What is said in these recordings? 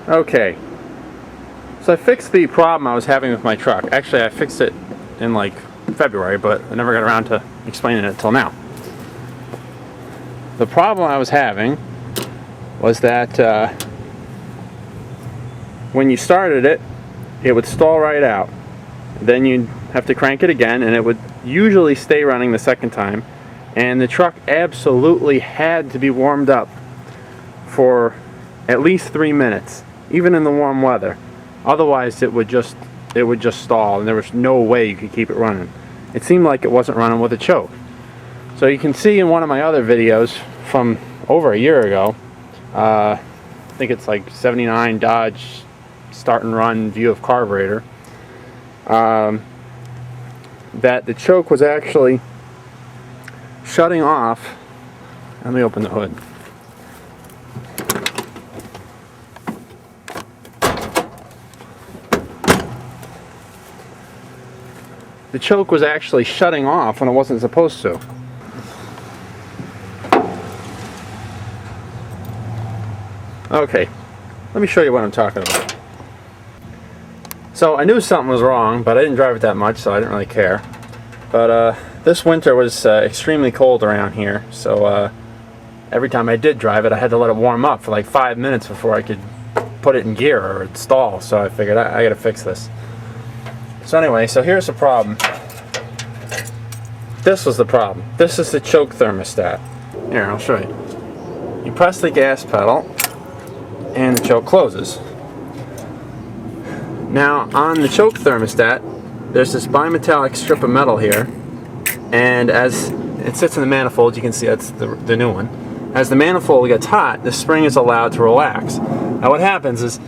Okay, so I fixed the problem I was having with my truck. Actually, I fixed it in like February, but I never got around to explaining it till now. The problem I was having was that when you started it, it would stall right out. Then you'd have to crank it again, and it would usually stay running the second time. And the truck absolutely had to be warmed up for at least 3 minutes, even in the warm weather. Otherwise, it would just stall, and there was no way you could keep it running. It seemed like it wasn't running with a choke. So you can see in one of my other videos from over a year ago, I think it's like 79 Dodge start and run view of carburetor, that the choke was actually shutting off. Let me open the hood. The choke was actually shutting off when it wasn't supposed to. Okay, let me show you what I'm talking about. So I knew something was wrong, but I didn't drive it that much, so I didn't really care. But this winter was extremely cold around here, so every time I did drive it, I had to let it warm up for like 5 minutes before I could put it in gear or it'd stall. So I figured I gotta fix this. So anyway, so here's the problem. This was the problem. This is the choke thermostat. Here, I'll show you. You press the gas pedal, and the choke closes. Now, on the choke thermostat, there's this bimetallic strip of metal here, and as it sits in the manifold, you can see that's the new one. As the manifold gets hot, the spring is allowed to relax. Now what happens is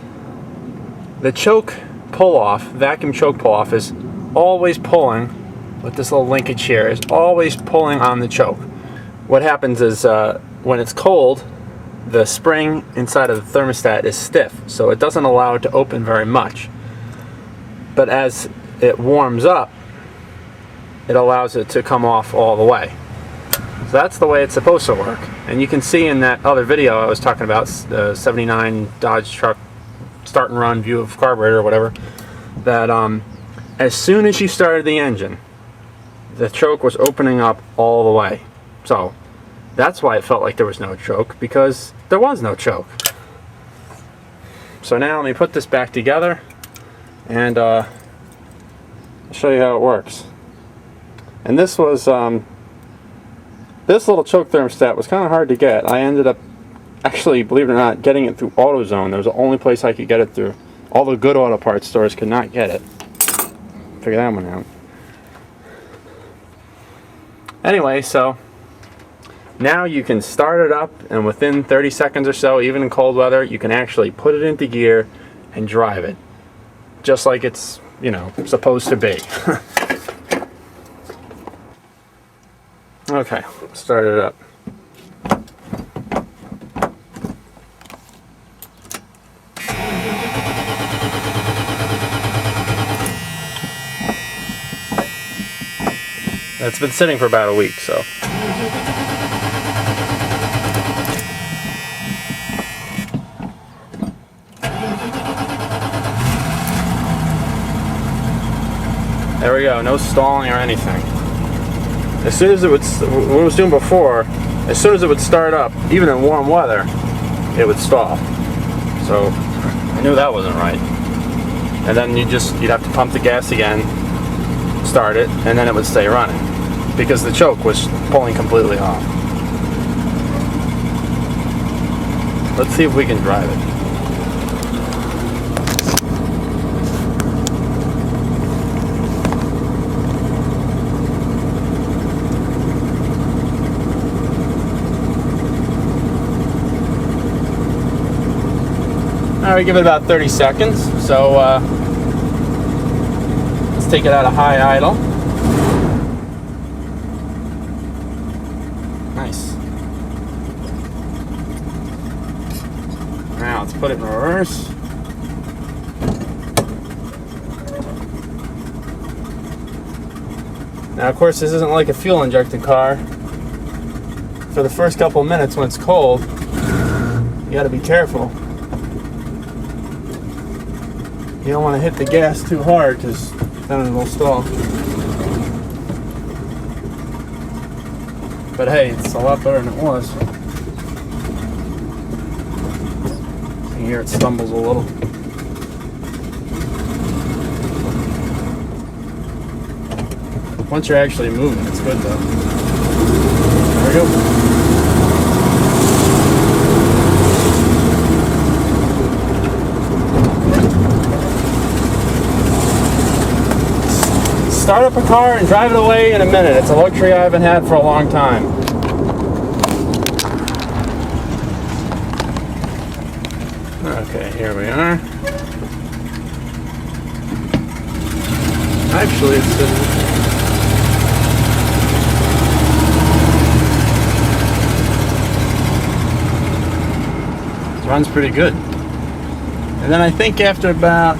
the choke pull-off, vacuum choke pull-off, is always pulling, with this little linkage here, is always pulling on the choke. What happens is when it's cold, the spring inside of the thermostat is stiff, so it doesn't allow it to open very much. But as it warms up, it allows it to come off all the way. So that's the way it's supposed to work. And you can see in that other video I was talking about, the 79 Dodge truck start and run view of carburetor or whatever, that as soon as you started the engine, the choke was opening up all the way. So that's why it felt like there was no choke, because there was no choke. So now let me put this back together, and I'll show you how it works. And this was this little choke thermostat was kind of hard to get. I ended up actually, believe it or not, getting it through AutoZone. That was the only place I could get it through. All the good auto parts stores could not get it. Figure that one out. Anyway, so now you can start it up, and within 30 seconds or so, even in cold weather, you can actually put it into gear and drive it. Just like it's, you know, supposed to be. Okay, start it up. It's been sitting for about a week, so. There we go, no stalling or anything. As soon as it would, what I was doing before, as soon as it would start up, even in warm weather, it would stall. So I knew that wasn't right. And then you'd have to pump the gas again, start it, and then it would stay running, because the choke was pulling completely off. Let's see if we can drive it. Alright, give it about 30 seconds. So let's take it out of high idle. Nice. Now let's put it in reverse. Now of course this isn't like a fuel injected car. For the first couple minutes when it's cold, you gotta be careful. You don't want to hit the gas too hard because then it'll stall. But hey, it's a lot better than it was. You hear it stumbles a little. Once you're actually moving, it's good though. There we go. Start up a car and drive it away in a minute. It's a luxury I haven't had for a long time. Okay, here we are. Actually, it's it runs pretty good. And then I think after about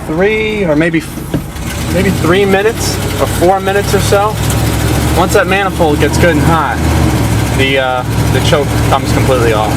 3 or maybe 3 minutes or 4 minutes or so, once that manifold gets good and hot, the choke comes completely off.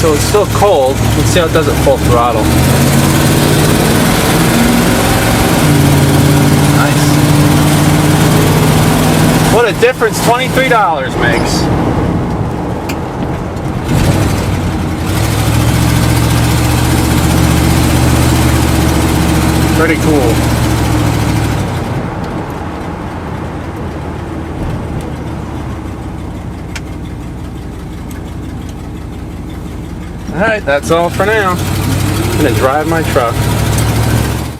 So it's still cold. Let's see how it does at full throttle. Nice. What a difference $23 makes. Pretty cool. Alright, that's all for now. I'm going to drive my truck.